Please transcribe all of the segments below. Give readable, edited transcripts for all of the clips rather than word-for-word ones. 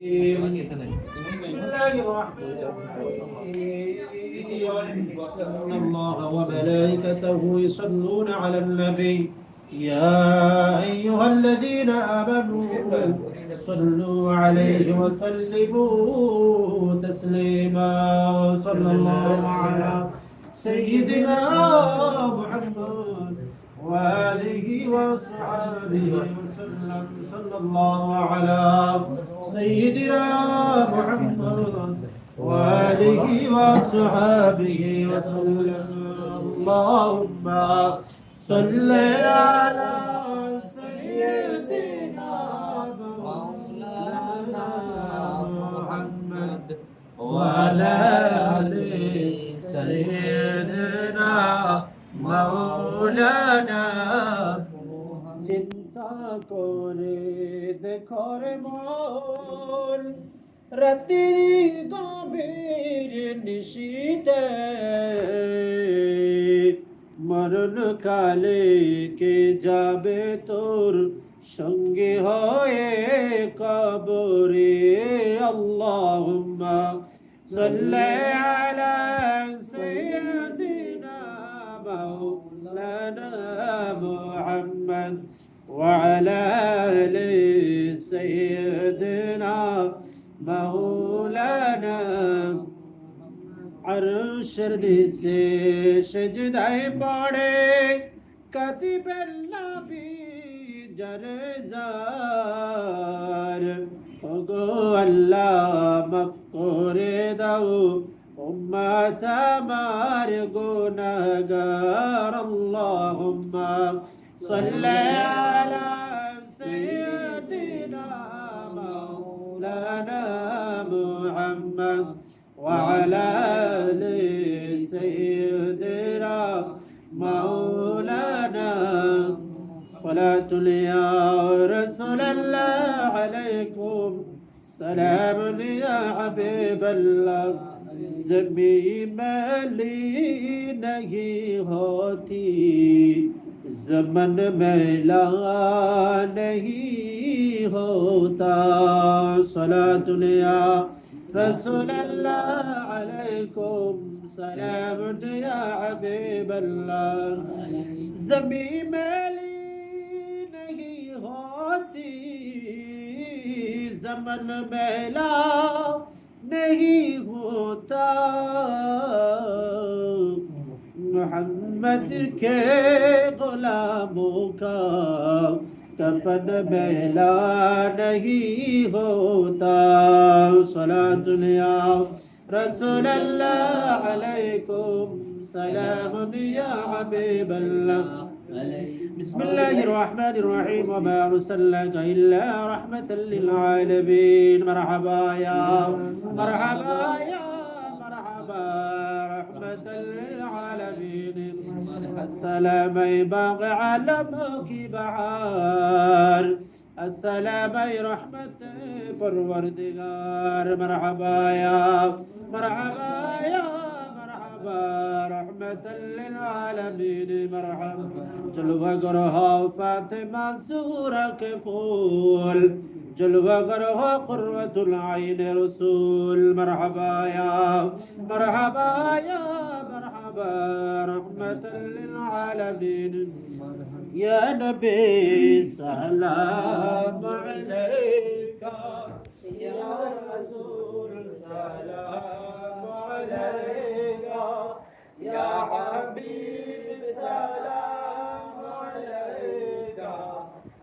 بسم الله الرحمن الرحيم إن الله وملائكته يصلون على النبي يا أيها الذين آمنوا صلوا عليه وسلموا تسليما صلى الله على سيدنا محمد وآله وصحبه وسلم صلى الله على سيدنا محمد وآله وصحبه وسلم اللهم صل على سيدنا مولانا محمد وعلى آل سيدنا মৌলানা চিন্তা করে দেখো রে মন রাত্রি গভীর নিশীতে মরণ কালে কে যাবে তোর সঙ্গে হয়ে কবরে আল্লাহুম্মা সাল্লি আলা সাইয়্যিদিনা مولانا محمد وعلى آل سيدنا مولانا عرشর নিচে সেজদায় পড়ে কাতিবের নবী জারজার ওগো আল্লাহ মাফ করে দাও উম্মত আমার গুনাহগার আল্লাহুম্মা সাল্লি আলা সাইয়্যিদিনা মাওলানা মুহাম্মদ ওয়া আলা আলি সাইয়্যিদিনা মাওলানা সালাতুল ইয়া রাসূলুল্লাহ আলাইকুম সালামুন ইয়া হাবিবাল্লাহ ज़मीं मैली नहीं होती ज़मन मैला नहीं होता सलातुल या रसूलल्लाह अलैकुम सलाम या हबीबल्लाह ज़मीं मैली नहीं होती ज़मन मैला नहीं होता मोहम्मद के गुलामों का कफन मैला नहीं होता सलातुल या रसूलल्लाह अलैकुम सलामुन या हबीबल्लाह بسم الله الرحمن الرحيم وما أرسلناك إلا رحمة للعالمين مرحبا يا مرحبا يا مرحبا رحمة للعالمين السلام باقي علمك بحار السلام رحمة پروردگار مرحبا يا مرحبا يا رحمة للعالمين مرحبا جلوہ گرہا فاطمہ سورہ کے پھول جلوہ گرہا قرۃ العین رسول مرحبا یا مرحبا یا مرحبا رحمة للعالمین یا نبی سلام علیکہ یا رسول سلام علیکہ یا حبیب سلام علیکہ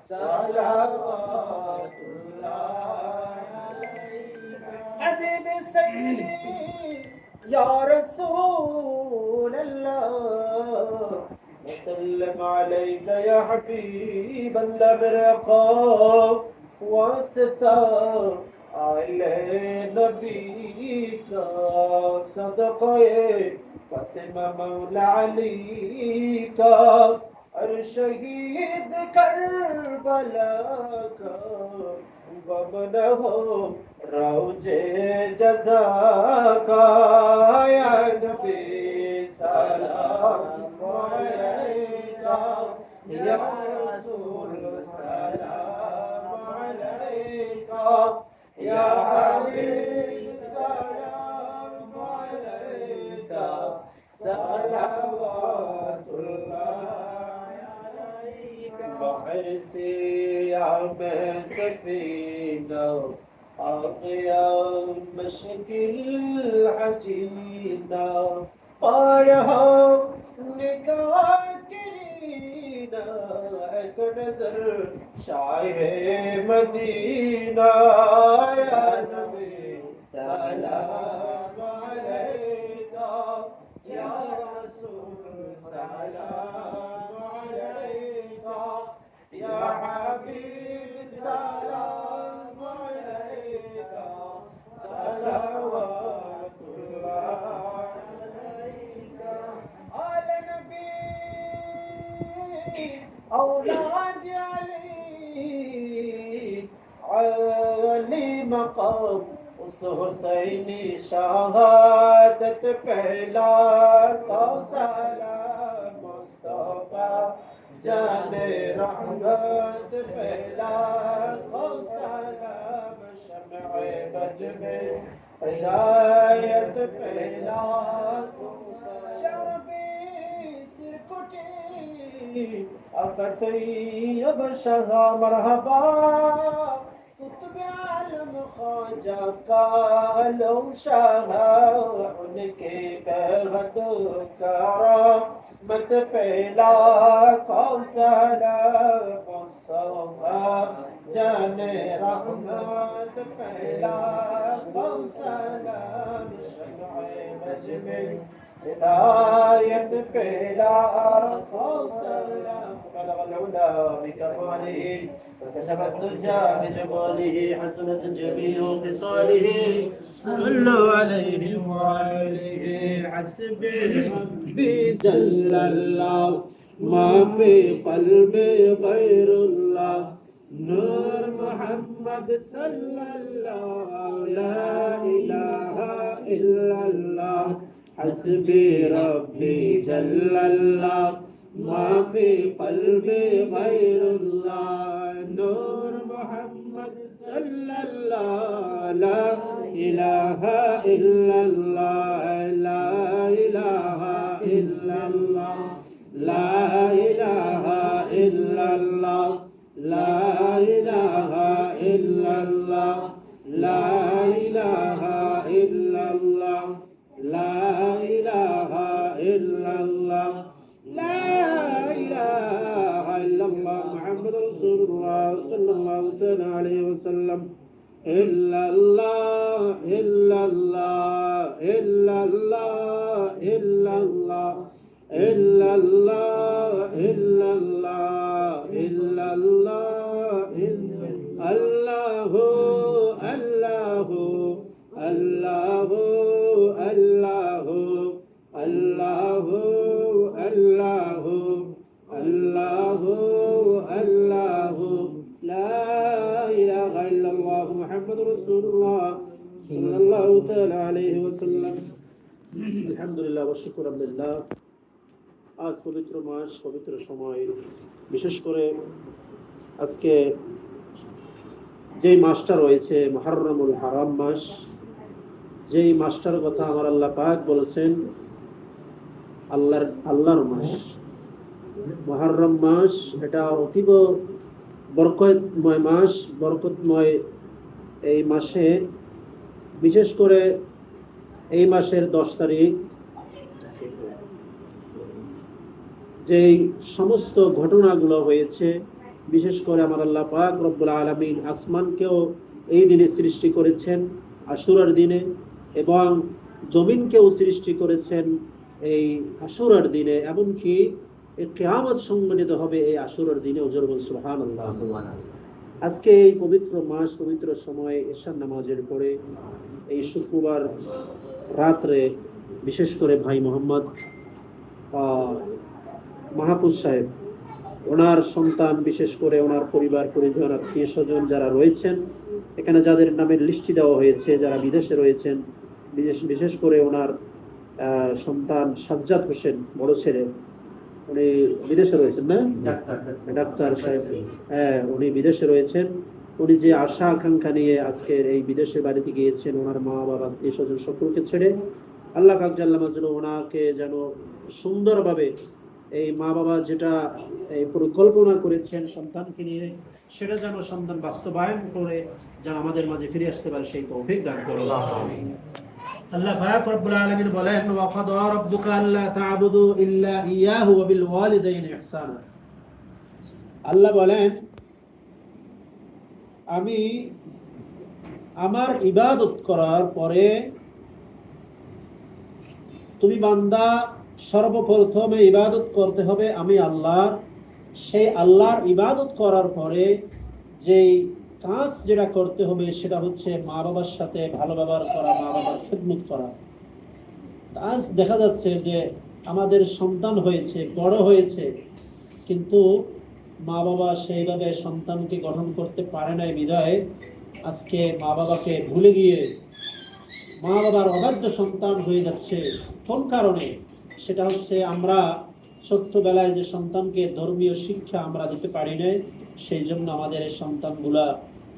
صلوات اللہ علیکہ حبیب سیدی یا رسول اللہ وسلم علیکہ یا حبیب اللہ برقا واسطہ آل نبی کا صدقہ فاطمہ مولا علی کا اور شہید کربلا کا غم نہ ہو روج جزا کا یا نبی سلام علیکہ یا رسول سلام علیکہ या हबीब सलाम अलैका सलावतुल्लाह अलैका बहर से या मैं सफीना आ गया मुश्किल हजीना पार हो निगाह करीना एक नजर शाहे मदीना या नबी सलाम अलैका या रसूल सलाम अलैका या हबीब सलाम अलैका सलावतुल्लाह अलैका आले नबी औलाद अली मकाम उस हुसैनी शहादत पहला कौसला मुस्तफा जाने रहमत पहला कौसला शम्अ बज में हिदायत पहला शरबी सिरकुटी अकतई अब शहा मरहबा कुतुब आलम ख्वाजा कालो शाह उनके बेहद करामत पहला कौसला मुस्तफा जाने रहमत पहला कौसला शम्अ बज में हिदायत पहला कौसला बलग العلا بكماله وكشف الدجى بجماله حسنت جميع خصاله صلوا عليه وعليه حسبي ربي جل الله ما في قلبي غير الله نور محمد صلى الله لا إله إلا الله حسبي ربي جل الله ما في قلبي غير الله نور محمد صلى الله لا إله إلا الله لا إله إلا الله لا إله إلا الله لا إله إلا الله لا إله إلا الله لا إله إلا الله لا إله إلا الله محمد رسول الله صلى الله تعالى عليه وسلم إلا الله إلا الله إلا الله إلا الله إلا الله إلا الله إلا الله الله الله الله الله الله الله الله الله لا إله إلا الله محمد رسول الله صلى الله تعالى عليه وسلم الحمد لله والشكر لله আজ পবিত্র মাস পবিত্র সময় বিশেষ করে আজকে যেই মাসটা রয়েছে মুহররমুল হারাম মাস যেই মাসটার কথা আমার আল্লাহ পাক বলেছেন আল্লাহর মাস মুহররম মাস এটা অতীব বরকতময় মাস বরকতময় এই মাসে বিশেষ করে এই মাসের 10 তারিখ যেই সমস্ত ঘটনাগুলো হয়েছে বিশেষ করে আমার আল্লাহ পাক রব্বুল আলামিন আসমানকেও এই দিনে সৃষ্টি করেছেন আশুরার দিনে এবং জমিনকেও সৃষ্টি করেছেন এই আশুরার দিনে এমনকি এই কিয়ামত সংঘটিত হবে এই আশুরার দিনে ওজরবুল সুবহানাল্লাহ। আজকে এই পবিত্র মাস পবিত্র সময়ে এশার নামাজের পরে এই শুক্রবার রাত্রে বিশেষ করে ভাই মোহাম্মদ মাহফুজ সাহেব ওনার সন্তান বিশেষ করে ওনার পরিবার পরিজন আত্মীয় স্বজন যারা রয়েছেন এখানে যাদের নামের লিস্টি দেওয়া হয়েছে যারা বিদেশে রয়েছেন বিশেষ করে ওনার সন্তান সাজ্জাদ হোসেন বড় ছেলে উনি বিদেশে রয়েছেন না ডাক্তার সাহেব, হ্যাঁ উনি বিদেশে রয়েছেন উনি যে আশা আকাঙ্ক্ষা নিয়ে আজকের এই বিদেশে বাড়িতে গিয়েছেন, ওনার মা বাবা এই স্বজন সকলকে ছেড়ে, আল্লাহ পাক জাল্লা মাজলু ওনাকে যেন সুন্দরভাবে এই মা বাবা যেটা এই পরিকল্পনা করেছেন সন্তানকে নিয়ে, সেটা যেন সন্তান বাস্তবায়ন করে যেন আমাদের মাঝে ফিরে আসতে পারে, সেই তৌফিক দান করুন। আল্লাহ পাক রব্বুল আলামিন বলেন, ওয়া কাদা রাব্বুকা আল্লা তা'বুদু ইল্লা ইয়াহু ওয়া বিল ওয়ালিদাইনি ইহসানা। আল্লাহ বলেন, আমি আমার ইবাদত করার পরে তুমি বান্দা সর্বপ্রথমে ইবাদত করতে হবে আমি আল্লাহর। সেই আল্লাহর ইবাদত করার পরে যেই কাজ যেটা করতে হবে সেটা হচ্ছে মা বাবার সাথে ভালো ব্যবহার করা, মা বাবার খেদমত করা। আজ দেখা যাচ্ছে যে আমাদের সন্তান হয়েছে, বড় হয়েছে, কিন্তু মা বাবা সেইভাবে সন্তানকে গঠন করতে পারে নাই বিধায় আজকে মা বাবাকে ভুলে গিয়ে মা বাবার অবাধ্য সন্তান হয়ে যাচ্ছে। কোন কারণে? সেটা হচ্ছে আমরা ছোট্টবেলায় যে সন্তানকে ধর্মীয় শিক্ষা আমরা দিতে পারি নাই, সেই জন্য আমাদের এই সন্তানগুলা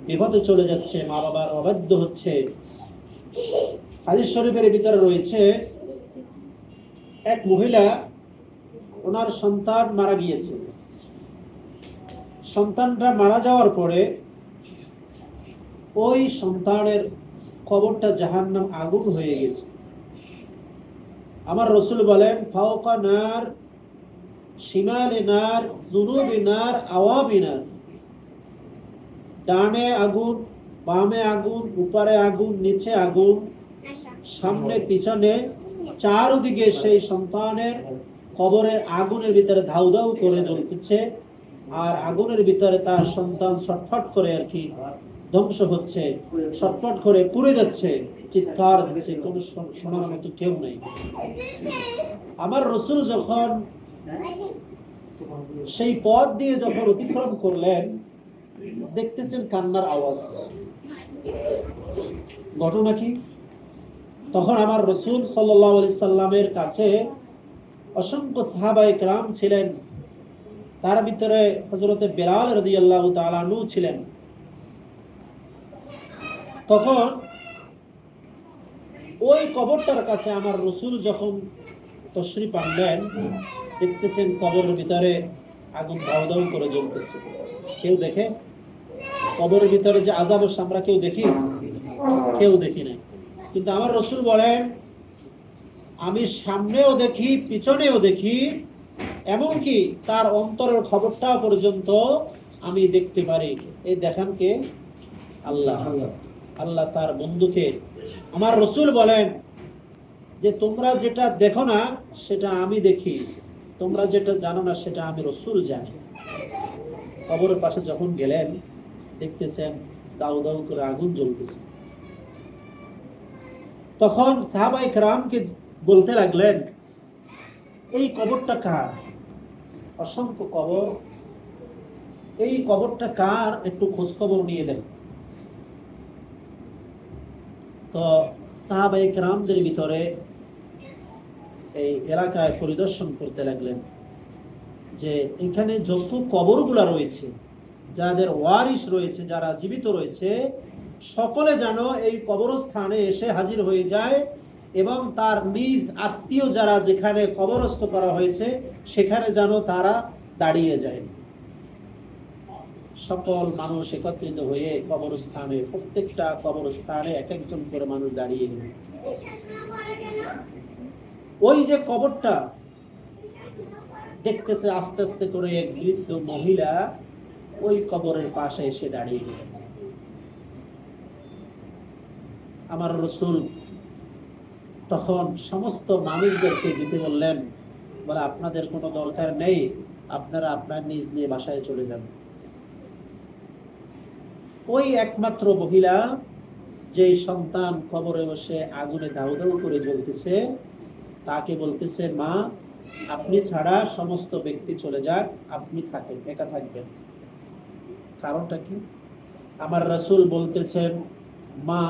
বিপদে চলে যাচ্ছে, মা বাবার অবাধ্য হচ্ছে। হাদিস শরীফের ভিতরে রয়েছে, এক মহিলা, ওনার সন্তান মারা গিয়েছে। সন্তানটা মারা যাওয়ার পরে ওই সন্তানের কবরটা জাহান্নাম আগুন হয়ে গেছে। আমার রসুল বলেন, ফাওকা নার, শিমালে নার, জুনুবি নার, আওয়াবি নার। ডানে আগুন, বামে আগুন, উপরে আগুন, নিচে আগুন, সামনে পিছনে, চারদিকে সেই সন্তানের কবরের আগুনের ভিতরে ধাউ ধাউ করে জ্বলতেছে, আর আগুনের ভিতরে তার সন্তান ছটফট করে আর কি ধ্বংস হচ্ছে, ছটফট করে পুড়ে যাচ্ছে, চিৎকার দিচ্ছে, কোনো শোনার মতো কেউ নেই। আমার রসুল যখন সেই পথ দিয়ে যখন অতিক্রম করলেন, দেখতেছেন কান্নার আওয়াজ। ঘটনা কি? তখন আমার রসুল সাল্লাল্লাহু আলাইহি সাল্লামের কাছে অসংখ্য সাহাবায়ে কেরাম ছিলেন, তার ভিতরে হযরতে বেলাল রাদিয়াল্লাহু তাআলা আনহু ছিলেন। তখন ওই কবরটার কাছে আমার রসুল যখন তশরিফ আনলেন, দেখতেছেন কবরের ভিতরে আগুন দাউ দাউ করে জ্বলতেছে। কেউ দেখে? কবরের ভিতরে যে আযাব আমরা কেউ দেখি? কেউ দেখি নাই। কিন্তু আমার রসুল বলেন, আমি সামনেও দেখি, পিছনেও দেখি, এমনকি তার অন্তরের খবরটা পর্যন্ত আমি দেখতে পারি। এই দেখান কে? আল্লাহ। আল্লাহ তার বন্ধুকে। আমার রসুল বলেন যে তোমরা যেটা দেখো না সেটা আমি দেখি, তোমরা যেটা জানো না সেটা আমি রসুল জানি। কবরের পাশে যখন গেলেন, দেখতেছেন দাউ দাউ করে আগুন জ্বলতেছে। তখন সাহাবায়ে কেরামকে বলতে লাগলেন, এই কবরটা কার? অসংখ্য কবর, এই কবরটা কার? একটু খোঁজ খবর নিয়ে দেন। তো সাহাবায়ে কেরামদের ভিতরে এই এলাকায় পরিদর্শন করতে লাগলেন যে এখানে যত কবরগুলা রয়েছে, যাদের ওয়ারিস রয়েছে, যারা জীবিত রয়েছে, সকলে যেন এই কবরস্থানে এসে হাজির হয়ে যায় এবং তার নিজ আত্মীয় যারা যেখানে কবরস্থ করা হয়েছে সেখানে যেন তারা দাঁড়িয়ে যায়। সকল মানুষ একত্রিত হয়ে কবরস্থানে, প্রত্যেকটা কবরস্থানে এক একজন করে মানুষ দাঁড়িয়ে গেল। ওই যে কবরটা দেখতেছে, আস্তে আস্তে করে এক বৃদ্ধ মহিলা ওই কবরের পাশে এসে দাঁড়িয়ে গেল। আমার রসুল তখন সমস্ত মানুষদেরকে যেতে বললেন, বলে আপনাদের কোনো দরকার নেই, আপনারা আপনার নিজ নিয়ে বাসায় চলে যান। ওই একমাত্র মহিলা, যে সন্তান কবরে বসে আগুনে দাউ দাউ করে জ্বলতেছে, তাকে বলতেছে, মা আপনি ছাড়া সমস্ত ব্যক্তি চলে যাক, আপনি থাকেন, একা থাকবেন। কারণটা কি? আমার রাসূল বলতেছেন, মা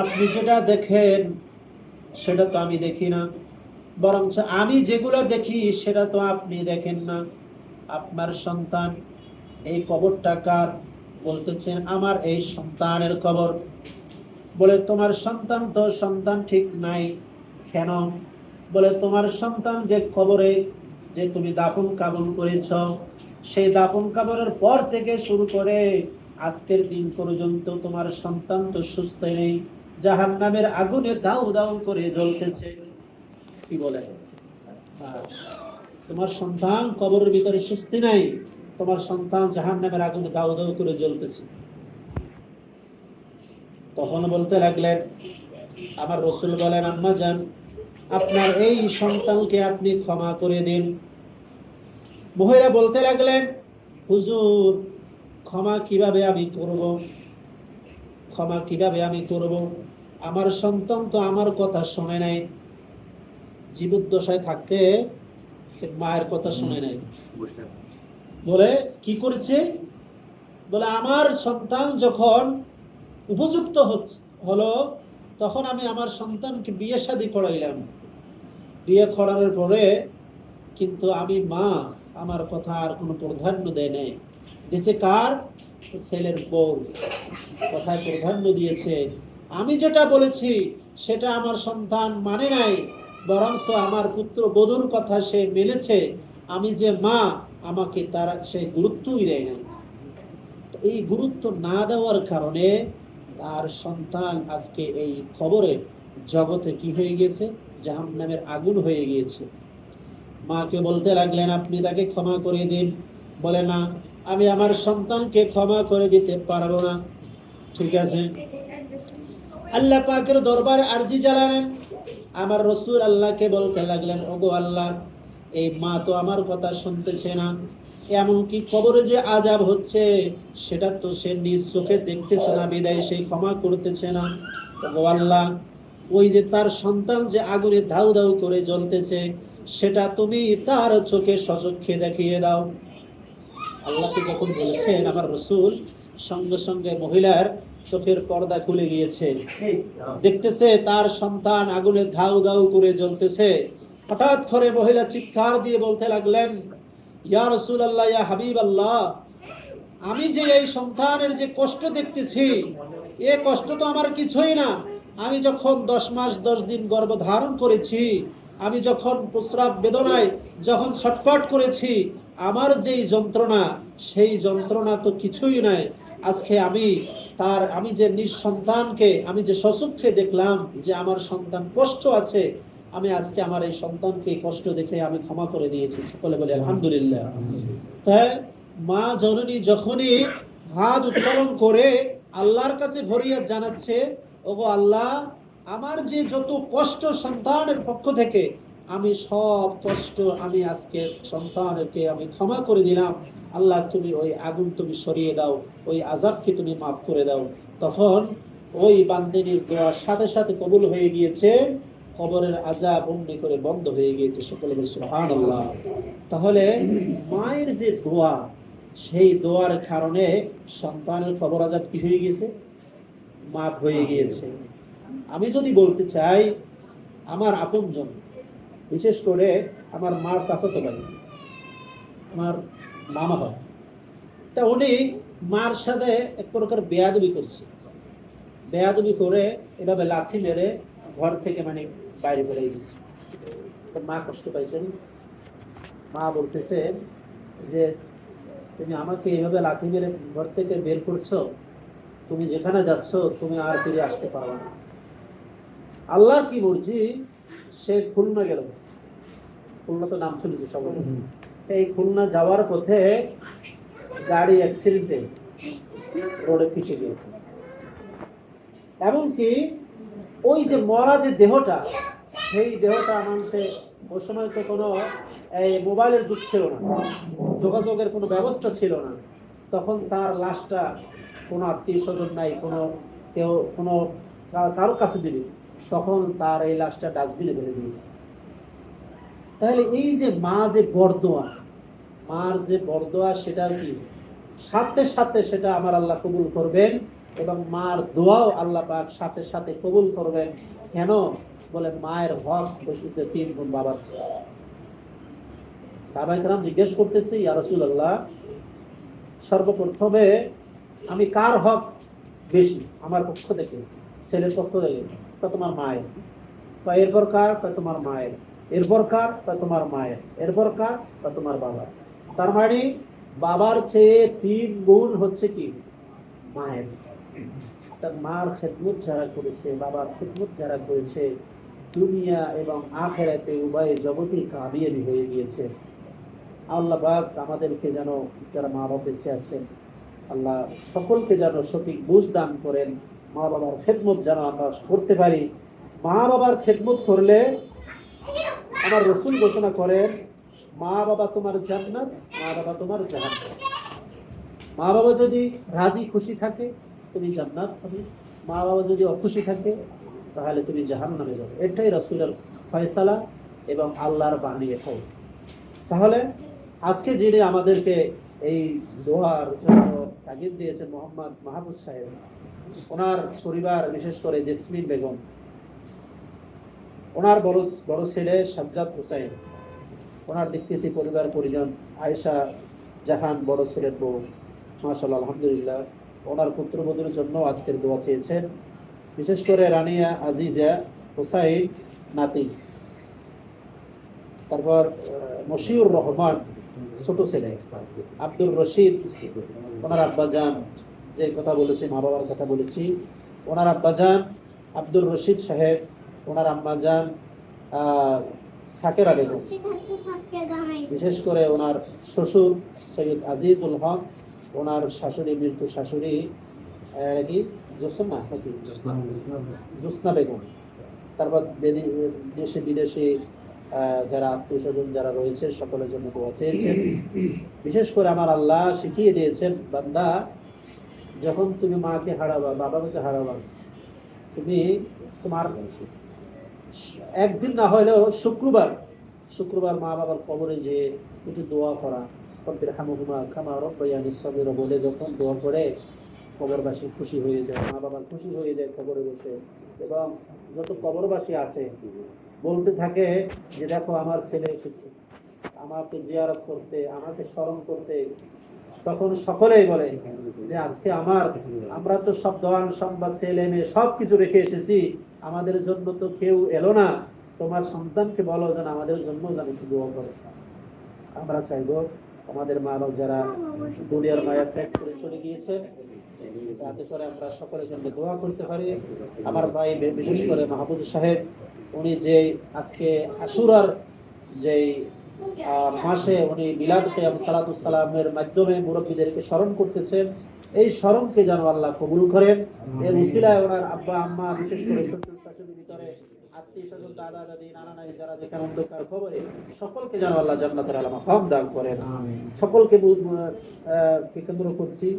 আপনি যেটা দেখেন সেটা তো আমি দেখি না, বরং আমি যেগুলো দেখি সেটা তো আপনি দেখেন না। আপনার সন্তান, এই কবরটা কার? বলতেছেন আমার এই সন্তানের খবর। বলে তোমার সন্তান তো সন্তান ঠিক নাই। কেন? বলে তোমার সন্তান যে কবরে যে তুমি দাফন কাফন করেছ, সেই দাফন কাফনের পর থেকে শুরু করে আজকের দিন পর্যন্ত তোমার সন্তান তো সুস্থ নেই, জাহান্নামের আগুনে দাউ দাউ করে জ্বলতেছে। কি বলে? তোমার সন্তান কবরের ভিতরে সুস্থি নাই, তোমার সন্তান জাহান্নামের আগুনে দাউ দাউ করে জ্বলতেছে। তখন বলতে লাগলেন, আমার রাসূল বলেন, আম্মা জান, আপনার এই সন্তানকে আপনি ক্ষমা করে দিন। মহিলা বলতে লাগলেন, হুজুর, ক্ষমা কিভাবে আমি করব? ক্ষমা কিভাবে আমি করব? আমার সন্তান তো আমার কথা শুনে নাই, জীবদ্দশায় থাকতে মায়ের কথা শুনে নাই। বলে কি করেছে? বলে আমার সন্তান যখন উপযুক্ত হলো, তখন আমি আমার সন্তানকে বিয়ে শাদী করাইলাম। বিয়ে করানোর পরে কিন্তু আমি মা আমার কথা আর কোনো প্রাধান্য দেয় নাই। দিয়েছে কার? ছেলের বউ কথায় প্রাধান্য দিয়েছে। আমি যেটা বলেছি সেটা আমার সন্তান মানে নাই, বরঞ্চ আমার পুত্র বধূর কথা সে মেনেছে। আমি যে মা, আমাকে তারা সে গুরুত্বই দেয় না। তো এই গুরুত্ব না দেওয়ার কারণে তার সন্তান আজকে এই খবরে জগতে কি হয়ে গেছে? জাহান্নামের আগুন হয়ে গিয়েছে। মাকে বলতে লাগলেন, আপনি তাকে ক্ষমা করে দিন। বলে না, আমি আমার সন্তানকে ক্ষমা করে দিতে পারবো না। ঠিক আছে, আল্লাহ পাকের দরবারে আরজি জানালেন। আমার রাসূল আল্লাহকে বলতে লাগলেন, ওগো আল্লাহ, এই মা তো আমার কথা শুনতেছে না, এমনকি কবরে যে আযাব হচ্ছে সেটা তো সে নিজ চোখে দেখতেছে না, বিদায় সে ক্ষমা করতেছে না। ওগো আল্লাহ, ওই যে তার সন্তান যে আগুনে ধাউ ধাউ করে জ্বলতেছে, সেটা তুমি তার চোখে সচক্ষে দেখিয়ে দাও। আল্লাহকে যখন বলেছেন আমার রাসূল, সঙ্গে সঙ্গে মহিলার চোখের পর্দা খুলে গিয়েছে। দেখতেছে তার সন্তান আগুনে ধাউ ধাউ করে জ্বলতেছে। হঠাৎ করে মহিলা চিৎকার দিয়ে বলতে লাগলেন, ইয়া রাসূলুল্লাহ, ইয়া হাবিবাল্লাহ, আমি যে এই সন্তানের যে কষ্ট দেখতেছি, এ কষ্ট তো আমার কিছুই না। আমি যখন 10 মাস 10 দিন গর্ভধারণ করেছি, আমি যখন প্রস্রাব বেদনায় যখন ছটফট করেছি, আমার যেই যন্ত্রণা, সেই যন্ত্রণা তো কিছুই নাই। আজকে আমি যে নিঃসন্তানকে আমি যে সচক্ষে দেখলাম যে আমার সন্তান কষ্ট আছে, আমি আজকে আমার এই সন্তানকে কষ্ট দেখে আমি ক্ষমা করে দিয়েছি। সকলে বলে আলহামদুলিল্লাহ। তাই মা জননী যখনই হাত উত্তোলন করে আল্লাহর কাছে ফরিয়াদ জানাচ্ছে, ওগো আল্লাহ, আমার যে যত কষ্ট সন্তানের পক্ষ থেকে, আমি সব কষ্ট আমি আজকে সন্তানকে আমি ক্ষমা করে দিলাম। আল্লাহ, তুমি ওই আগুন তুমি সরিয়ে দাও, ওই আযাবকে তুমি মাফ করে দাও। তখন ওই বান্দিনীর দোয়া সাথে সাথে কবুল হয়ে গিয়েছে, কবরের আযাব অমনি করে বন্ধ হয়ে গিয়েছে। সকলে বলে সুবহানাল্লাহ। তাহলে মায়ের যে দোয়া, সেই দোয়ার কারণে সন্তানের কবর আযাব কি হয়ে গিয়েছে? মাফ হয়ে গিয়েছে। আমি যদি বলতে চাই, আমার আপনজন, বিশেষ করে আমার মার চাচাতো ভাই, আমার মামা হয়, তা উনি মার সাথে এক প্রকার বেয়াদবি করছে। বেয়াদবি করে এভাবে লাথি মেরে ঘর থেকে মানে বাইরে ফেলে গেছে। তো মা কষ্ট পাইছেন। মা বলতেছে যে তুমি আমাকে এইভাবে লাথি মেরে ঘর থেকে বের করছো, তুমি যেখানে যাচ্ছ তুমি আর ফিরে আসতে পারবে না। আল্লাহ কি মর্জি, সে খুলনা গেল। খুলনা তো নাম শুনেছি সবাই। এই খুলনা যাওয়ার পথে গাড়ি অ্যাক্সিডেন্টে রোডে ফেসে গিয়েছে। এমনকি ওই যে মরা যে দেহটা, সেই দেহটা মানুষে ওই সময় তো কোনো এই মোবাইলের যুগ ছিল না, যোগাযোগের কোনো ব্যবস্থা ছিল না। তখন তার লাশটা কোনো আত্মীয় স্বজন নাই, কোনো কারো কাছে দিলি, তখন তার এই লাশটা ডাস্টবিনে ফেলে দিয়েছে। তাহলে এই যে মা যে বরদোয়া, মার যে বরদোয়া, সেটা কি সাথে সাথে সেটা আমার আল্লাহ কবুল করবেন, এবং মার দোয়াও আল্লাহ পাক সাথে সাথে কবুল করবেন। কেন? বলে মায়ের হক হচ্ছে 3 গুণ বাবার চেয়ে। সাহাবায়ে কেরাম জিজ্ঞেস করতেছে, ইয়া রাসূলুল্লাহ, সর্বপ্রথমে আমি কার হক বেশি আমার পক্ষ থেকে, ছেলের পক্ষ থেকে? তোমার মায়ের। এরপর কার? তোমার মায়ের। এরপর কার? তোমার মায়ের। এরপর কার? তোমার বাবার। তার মানে বাবার চেয়ে 3 গুণ হচ্ছে কি? মায়ের। তার মার খেদমত যারা করেছে, বাবার খেদমত যারা করেছে, দুনিয়া এবং আখেরাতে উভয় জগতেই কামিয়াবি হয়ে গিয়েছে। আল্লাহ পাক আমাদেরকে যেন, যারা মা বাবা বেঁচে আছেন, আল্লাহ সকলকে যেন সঠিক বুঝ দান করেন। মা বাবার খেদমত যেন আমরা করতে পারি। মা বাবার খেদমত করলে আমার রসুল ঘোষণা করেন, মা বাবা তোমার জান্নাত, মা বাবা তোমার জাহান্নাম। মা বাবা যদি রাজি খুশি থাকে তুমি জান্নাত পাবে, মা বাবা যদি অখুশি থাকে তাহলে তুমি জাহান্নামে যাবে। এটাই রাসূলের ফয়সালা এবং আল্লাহর বাণী। এটাও তাহলে আজকে যিনি আমাদেরকে এই দোয়ার জন্য তাগিদ দিয়েছেন মোহাম্মদ মাহবুব সাহেব, ওনার পরিবার, বিশেষ করে জেসমিন বেগম, ওনার বড় ছেলে সাজ্জাদ হুসাইন, ওনার দেখতেছি পরিবার পরিজন, আয়েশা জাহান বড় ছেলের বউ, মাশাআল্লাহ আলহামদুলিল্লাহ। ওনার পুত্রবধূর জন্য আজকের দোয়া চেয়েছেন, বিশেষ করে রানিয়া আজিজা হুসাইন নাতি, তারপর মশিউর রহমান ছোট ছেলে, আব্দুর রশিদ, ওনার আব্বাজান, যে কথা বলেছি মা বাবার কথা বলেছি, ওনার আব্বাজান আব্দুর রশিদ সাহেব, ওনার আম্মাজান সাকেরা বেগম, বিশেষ করে ওনার শ্বশুর সৈয়দ আজিজুল হক, ওনার শাশুড়ি, মৃত্যু শাশুড়ি কি জোসনা বেগম, তারপর দেশে বিদেশে যারা আত্মীয় স্বজন যারা রয়েছে সকলের জন্য দোয়া চেয়েছেন। বিশেষ করে আমার আল্লাহ শিখিয়ে দিয়েছেন, বান্দা যখন তুমি মাকে হারাবা, বাবাকে হারাবা, তুমি তোমার একদিন না হলেও শুক্রবার মা বাবার কবরে যে একটু দোয়া করা, রব্বির হামহুমা কামা রাব্বায়ানি সগীরা বলে যখন দোয়া করে কবরবাসী খুশি হয়ে যায়, মা বাবা খুশি হয়ে যায় কবরে বসে। এবং যত কবরবাসী আছে বলতে থাকে যে দেখো আমার ছেলে এসেছে আমাকে জিয়ারত করতে, আমাকে স্মরণ করতে। তখন সকলেই বলে যে আজকে আমরা তো সব দোয়ান সম্বাদ ছেলে মেয়ে সব কিছু রেখে এসেছি, আমাদের জন্য তো কেউ এলো না, তোমার সন্তানকে বলো যেন আমাদের জন্য যেন একটু দোয়া করে। আমরা চাইবো আমাদের মা বাবা যারা দুনিয়ার মায়া ত্যাগ করে চলে গিয়েছেন, যাতে করে আমরা সকলের জন্য দোয়া করতে পারি। আমার ভাই বিশেষ করে মাহবুব সাহেব, উনি যে আজকে আশুরার যে মাসে উনি মিলাদ কিয়াম সালাতুস সালামের মাধ্যমে মুরব্বীদেরকে স্মরণ করতেছেন, এই স্মরণকে যেন আল্লাহ কবুল করেন। এর উসিলায় ওনার আব্বা আম্মা, বিশেষ করে শ্বশুর শাশুড়ির ভিতরে আত্মীয় স্বজন, দাদা দাদি, নানা নানি যারা যেখানে অন্ধকার খবরে, সকলকে যেন আল্লাহ জান্নাতের আলা মাকাম দান করেন। সকলকে কেন্দ্র করছি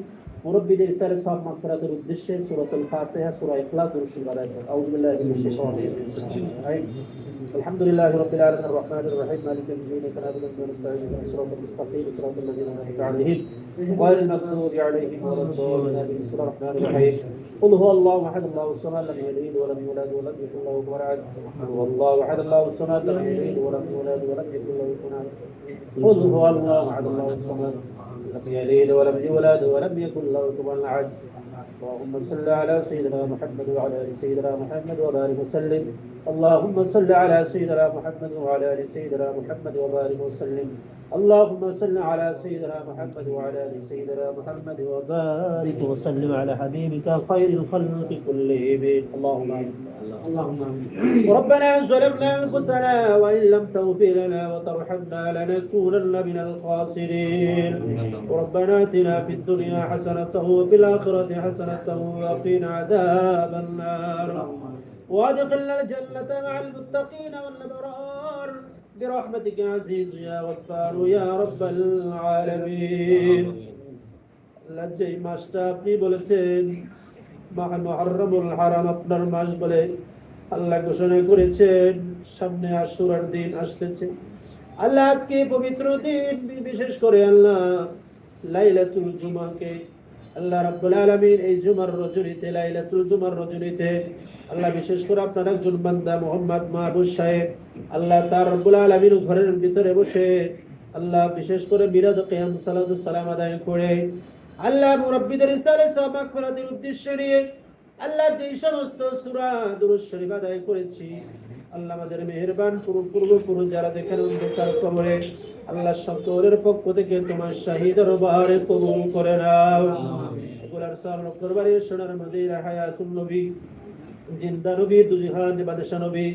মুরব্বীদের ইসারে সওয়াব মাগফিরাতের উদ্দেশ্যে সূরাতুল ফাতিহা, সূরা ইখলাস দুরূদ শরীফ আদায় করুন। আউযু বিল্লাহি মিনাশ শাইতানির রাজিম। আলহামদুলিল্লাহি রাব্বিল আলামিন আর রাহমানির রাহিম মালিকি ইয়াউমিদ্দিন ইyyaka na'budu wa nasta'inu ihdinas siratal mustaqim siratal ladzina an'amta 'alaihim ghayril maghdubi 'alaihim waladdallin amin. Bismillahir rahmanir rahim. قل هو الله احد الله الصمد لم يلد ولم يولد ولم يكن له كفوا احد. قل هو الله احد الله الصمد لم يلد ولم يولد ولم يكن له كفوا احد. قل هو الله احد الله الصمد لم يلد ولم يولد ولم يكن له كفوا احد. اللهم صل على سيدنا محمد وعلى ال سيدنا محمد وبارك وسلم. اللهم صل على سيدنا محمد وعلى ال سيدنا محمد وبارك وسلم. اللهم صل على سيدنا محمد وعلى ال سيدنا محمد وبارك وسلم على حبيبك خير الخلق كلهم. اللهم اللهم ربنا ظلمنا انفسنا وان لم تغفر لنا وترحمنا لنكونن من الخاسرين. ربنا اتنا في الدنيا حسنة وفي الآخرة حسنة وقنا عذاب النار وادخلنا الجنة مع المتقين والأبرار برحمتك يا عزيز يا غفار يا رب العالمين. লজ্জাই মাসটা আপনি বলেছেন মুহররমুল হারাম আপনার মাস বলে আল্লাহ ঘোষণা করেছেন। সামনে আশুরার দিন আসতেছে আল্লাহ, আজকে পবিত্র দিন, বিশেষ করে আল্লাহ লাইলাতুল জুমাকে আল্লাহ রাব্বুল আলামিন এই জুমার রজনীতে, লাইলাতুল জুমার রজনীতে আল্লাহ বিশেষ করে আপনার একজন বান্দা মোহাম্মদ মাহবুব সাহেব আল্লাহ তার রাব্বুল আলামিন ঘরের ভিতরে বসে আল্লাহ বিশেষ করে মিলাদ কিয়াম সালাতুস সালাম আদায় করে আল্লাহ মুরাব্বিদের ইসালে মাগফিরাতের উদ্দেশ্যে নিয়ে আল্লাহ যেই সমস্ত সূরা দুরূদ শরীফ আদায় করেছি, আল্লাহ আমাদের মেহেরবান পূর্বপুরুষ যারা যেখানে অন্ধকার কবরে, আল্লাহ সকলের পক্ষ থেকে তোমার শাহী দরবারে কবুল করে নাও। এগুলার সব করবারে সোনার মদিনা হায়াতুন নবী, জিন্দা নবী, দুজিহান বাদশা নবী,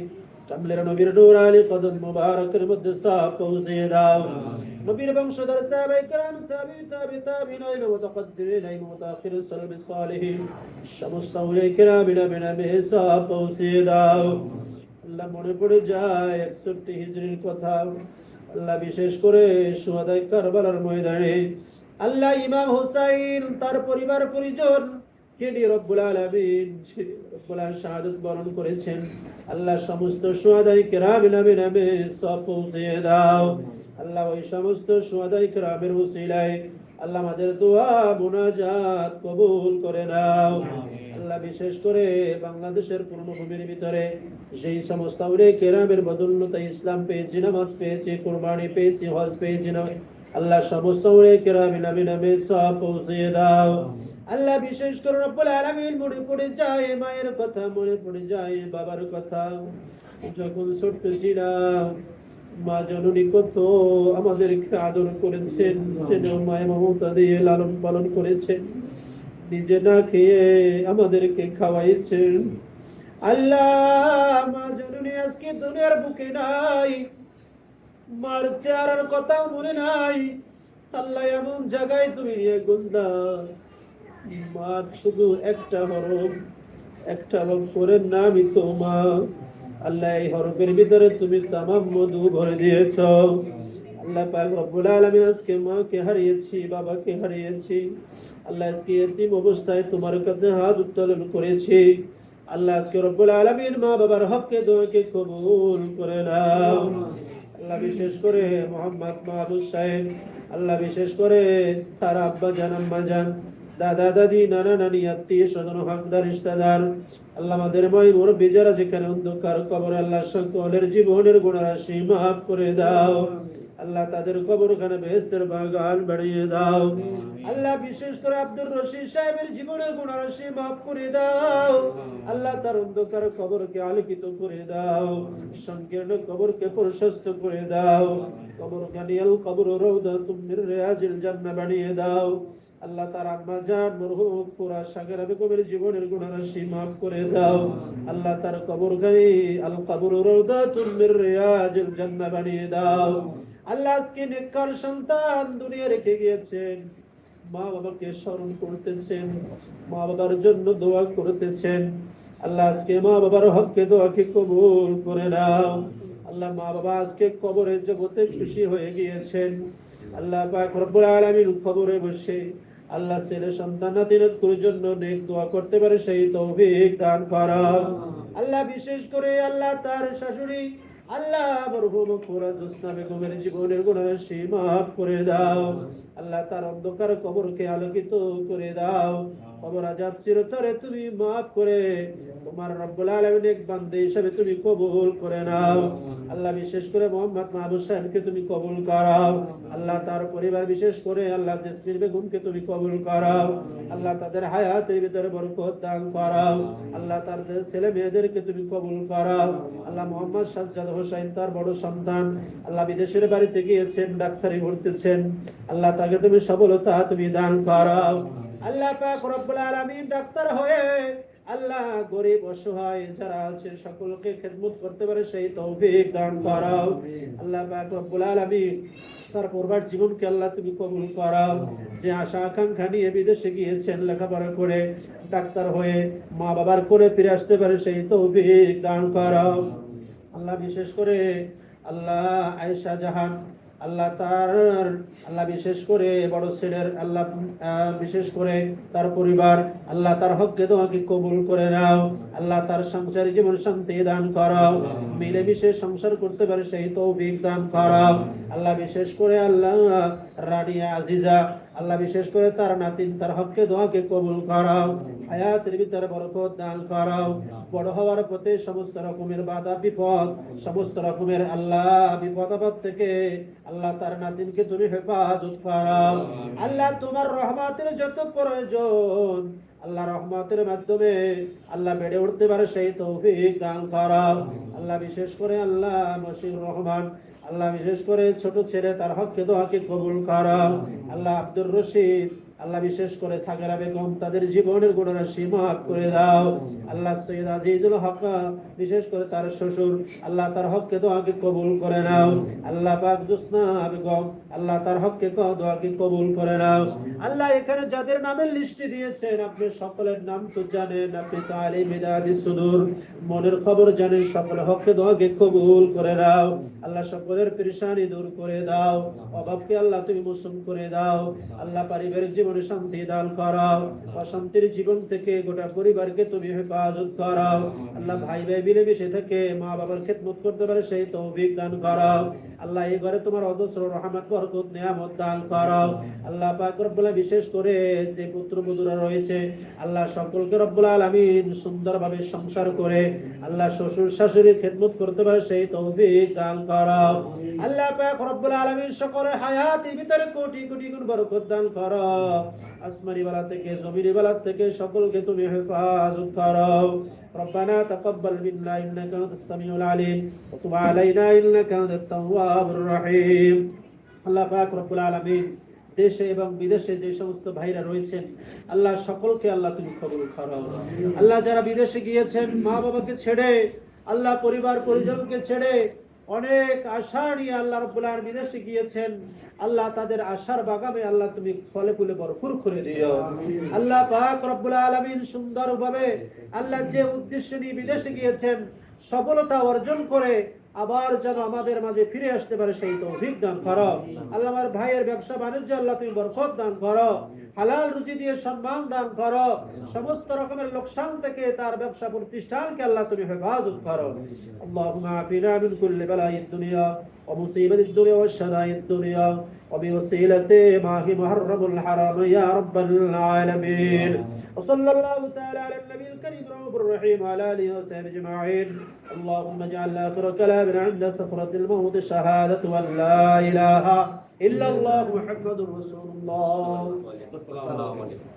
কামলের নবীর নূরানি কদম মুবারকের মধ্যে সব পৌঁছে দাও। নবীর বংশধর সাহাবায়ে কেরাম, তাবিঈন, মুতাকদ্দিমিন, মুতাআখিরিন, সালফে সালেহিন, সমস্ত আউলিয়া কেরামের নামে সব পৌঁছে দাও। আল্লাহ মনে পড়ে যায় 61 হিজরির কথা। আল্লাহ বিশেষ করে শুহাদায়ে কারবালার ময়দানে আল্লাহ ইমাম হুসাইন তার পরিবার পরিজন কে নিয়ে রব্বুল আলামিন শাহাদাত বরণ করেছেন। আল্লাহ সমস্ত শুহাদায়ে কেরামের নামে সব পৌঁছে দাও। আল্লাহ ওই সমস্ত শুহাদায়ে কেরামের ওসিলায় আল্লাহ আমাদের দোয়া মুনাজাত কবুল করে নাও। আল্লাহ বিশেষ করে বাংলাদেশের পূর্ণভূমির ভিতরে যেই সমস্ত আউলিয়া কেরামের বদৌলতে ইসলাম পেয়েছি, নামাজ পেয়েছি, কুরবানি পেয়েছি, হজ পেয়েছি, আল্লাহ সমস্ত আউলিয়া কেরামের নামে সব পৌঁছে দাও। আল্লাহ বিশেষ করে রব্বুল আলামিন মনে পড়ে যায় মায়ের কথা, মনে পড়ে যায় বাবার কথা। যখন ছোট্ট ছিলাম মা জননী কত আমাদেরকে আদর করেছেন, স্নেহ মায়া মমতা দিয়ে লালন পালন করেছেন, নিজে না খেয়ে আমাদেরকে খাওয়াইছেন। আল্লাহ মা জননী আজকে দুনিয়ার বুকে নাই, মার চেহারার কথাও মনে নাই। আল্লাহ এমন জায়গায় তুমি নিয়ে গুজলা, মার শুধু একটা হরফ, একটা অক্ষরের নামই তো মা। আল্লাহ এই হরফের ভিতরে তুমি তামাম মধু ভরে দিয়েছ। আল্লাহ পাক রব্বুল আলামিন আজকে মাকে হারিয়েছি, বাবাকে হারিয়েছি। আল্লাহ আজকে এতিম অবস্থায় তোমার কাছে হাত উত্তোলন করেছি। আল্লাহ আজকে রব্বুল আলামিন মা বাবার হককে দোয়াকে কবুল করে নাও। আল্লাহ বিশেষ করে মোহাম্মদ মাহবুব সাহেব, আল্লাহ বিশেষ করে তার আব্বা জান, আম্মা জান, দাদা দাদি, নানা নানি, আত্মীয় স্বজন, হকদার রিশতেদার, আল্লাহ আমাদের মুরব্বি যারা যেখানে অন্ধকার কবরে, আল্লাহ সকলের জীবনের গুনাহরাশি মাফ করে দাও। আল্লাহ তাদের কবরখানে বেহেশতের বাগান বানিয়ে দাও। আল্লাহ বিশেষ করে আব্দুর রশিদ সাহেবের জীবনের গুনাহরাশি মাফ করে দাও। আল্লাহ তার অন্ধকার কবরকে আলোকিত করে দাও, সংকীর্ণ কবরকে প্রশস্ত করে দাও, কবরখানি আল কবর রাউদাতুম মির রিয়াজিল জান্নাহ বানিয়ে দাও। আল্লাহ তার আম্মা জান মরহুম ফুরা সাগরা বেগমের জীবনের গুনাহরাশি মাফ করে দাও। আল্লাহ তার কবরখানি আল কবর রাউদাতুম মির রিয়াজিল জান্নাহ বানিয়ে দাও। আল্লাহ আজকে নেককার সন্তান দুনিয়া রেখে গিয়েছেন, মা বাবাকে স্মরণ করতেছেন, মা বাবার জন্য দোয়া করতেছেন। আল্লাহ আজকে মা বাবার হককে দোয়াকে কবুল করে নাও। আল্লাহ মা বাবা আজকে কবরের জগতে খুশি হয়ে গিয়েছেন। আল্লাহ পাক রব্বুল আলামিন কবরে বসে আল্লাহ ছেলে সন্তান নাতির জন্য নেক দোয়া করতে পারে সেই তৌফিক দান করো। আল্লাহ বিশেষ করে আল্লাহ তার শাশুড়ি আল্লাহ মরহুম ফুরা জোসনা বেগমের জীবনের গুনাহরাশি মাফ করে দাও। আল্লাহ তার অন্ধকার কবরকে আলোকিত করে দাও। কবর আযাব চিরতরে তুমি মাফ করে তোমার রব্বুল আলামিন এক বান্দা হিসেবে তুমি কবুল করে নাও। আল্লাহ বিশেষ করে মোহাম্মদ মাহবুব সাহেবকে তুমি কবুল করো। আল্লাহ তার পরিবার বিশেষ করে আল্লাহ জেসমিন বেগমকে তুমি কবুল করো। আল্লাহ তাদের হায়াতের ভিতরে বরকত দান করো। আল্লাহ তার ছেলে মেয়েদেরকে তুমি কবুল করো। আল্লাহ মোহাম্মদ সাজ্জাদ হোসেন তার বড় সন্তান আল্লাহ বিদেশের বাড়িতে গিয়েছেন, ডাক্তারি করতেছেন। আল্লাহ তাকে তুমি সফলতা তুমি দান করো। আল্লাহ পাক রব্বুল আলামিন ডাক্তার হয়ে আল্লাহ গরিব অসহায় যারা আছে সকলকে খেদমত করতে পারে সেই তৌফিক দান করো। আল্লাহ পাক রব্বুল আলামিন তার পূর্বার জীবনকে আল্লাহ তুমি কবুল করো। যে আশা আকাঙ্ক্ষা নিয়ে বিদেশে গিয়েছেন লেখাপড়া করে ডাক্তার হয়ে মা বাবার করে ফিরে আসতে পারে সেই তৌফিক দান করো। আল্লাহ বিশেষ করে আল্লাহ আয়েশা জাহান আল্লাহ তার আল্লাহ বিশেষ করে বড় ছেলের আল্লাহ বিশেষ করে তার পরিবার আল্লাহ তার হককে দোয়াকে কবুল করে নাও। আল্লাহ তার সংসারী জীবন শান্তি দান করো, মিলেমিশে সংসার করতে পারে সেই তৌফিক দান করো। আল্লাহ বিশেষ করে আল্লাহ রানিয়া আজিজা আল্লাহ বিশেষ করে তার নাতিন তার হককে দোয়াকে কবুল করাও, হায়াতের ভিতরে বরকত দান করাও, বড় হওয়ার পথে সমস্ত রকমের বাধা বিপদ, সমস্ত রকমের আল্লাহ বিপদ আপদ থেকে আল্লাহ তার নাতিনকে তুমি হেফাজত করাও। আল্লাহ তোমার রহমতের যত প্রয়োজন আল্লাহ রহমতের মাধ্যমে আল্লাহ বেড়ে উঠতে পারে সেই তৌফিক দান করাও। আল্লাহ বিশেষ করে আল্লাহ মশিউর রহমান আল্লাহ বিশেষ করে ছোট ছেলে তার হককে দোয়াকে কবুল করাও। আল্লাহ আব্দুর রশিদ আল্লাহ বিশেষ করে সাগরা বেগম তাদের জীবনের গুণরাশি মাফ করে দাও। আল্লাহ সৈয়দ আজিজুল হক বিশেষ করে তার শ্বশুর আল্লাহ তার হককে দোয়াকে কবুল করে নাও। আল্লাহ পাক জোসনা বেগম আল্লাহ তার হককে দোয়াকে কবুল করে নাও। আল্লাহ এখানে যাদের নামের লিস্টে দিয়েছেন আপনি সকলের নাম তো জানেন, আপনি তো আলিম হিদায়াতুস সুদূর মনের খবর জানেন, সকলের হককে দোয়াকে কবুল করে নাও। আল্লাহ সকলের পেরেশানি দূর করে দাও, অভাবকে আল্লাহ তুমি মোচন করে দাও। আল্লাহ পারিবারিক জীবনে শান্তি দান করাও, অশান্তির জীবন থেকে গোটা পরিবারকে তুমি হেফাজত করাও। আল্লাহ ভাই ভাই মিলেমিশে থেকে মা বাবার খেদমত করতে পারে সেই তৌফিক দান করাও। আল্লাহ এই ঘরে তোমার অজস্র রহমত বরকত নিয়ামত দান করাও। আল্লাহ পাক রব্বুল আলামিন বিশেষ করে যে পুত্রবধূরা রয়েছে আল্লাহ সকলকে রব্বুল আলামিন সুন্দরভাবে সংসার করে আল্লাহ শ্বশুর শাশুড়ির খেদমত করতে পারে সেই তৌফিক দান করাও। আল্লাহ পাক রব্বুল আলামিন সকলের হায়াতের ভিতরে কোটি কোটি গুণ বরকত দান করাও। আসমানি বালা থেকে জমিনি বালা থেকে সকলকে তুমি হেফাজত করাও। রব্বানা তাকাব্বাল মিন্না ইন্নাকা আনতাস সামিউল আলিম ওয়া তুব আলাইনা ইন্নাকা আনতাত তাওয়াবুর রহিম। আল্লাহ পাক রব্বুল আলামিন দেশে এবং বিদেশে যে সমস্ত ভাইরা রয়েছেন আল্লাহ সকলকে আল্লাহ তুমি কবুল করো। আল্লাহ যারা বিদেশে গিয়েছেন মা বাবাকে ছেড়ে আল্লাহ পরিবার পরিজনকে ছেড়ে অনেক আশা নিয়ে আল্লাহ রাব্বুল আলামিন বিদেশে গিয়েছেন আল্লাহ তাদের আশার বাগানে আল্লাহ তুমি ফলে ফুলে ভরপুর করে দিও। আল্লাহ পাক রব্বুল আলামিন সুন্দরভাবে আল্লাহ যে উদ্দেশ্য নিয়ে বিদেশে গিয়েছেন সফলতা অর্জন করে আবার যেন আমাদের মাঝে ফিরে আসতে পারে সেই তৌফিক দান করো। আল্লাহ আমার ভাইয়ের ব্যবসা বাণিজ্য আল্লাহ তুমি বরকত দান করো, হালাল রুজি দিয়ে সম্মান দান করো, সমস্ত রকমের লোকসান থেকে তার ব্যবসা প্রতিষ্ঠানকে আল্লাহ তুমি হেফাজত করো। আল্লাহুম্মা আফিনা মিন কুল্লি বালাইদ দুনিয়া ওয়া মুসিবাতিদ দুনিয়া ওয়া শাদাইদ দুনিয়া ওয়া বিওসিলাতি মাহি মুহাররামুল হারাম ইয়া রাব্বাল আলামিন। وصلى الله تعالى على النبي الكريم الرؤوف الرحيم وعلى اله وصحبه اجمعين. اللهم اجعل اخر كلامنا عند سكرة الموت شهادة ان لا اله الا الله محمد رسول الله. السلام عليكم.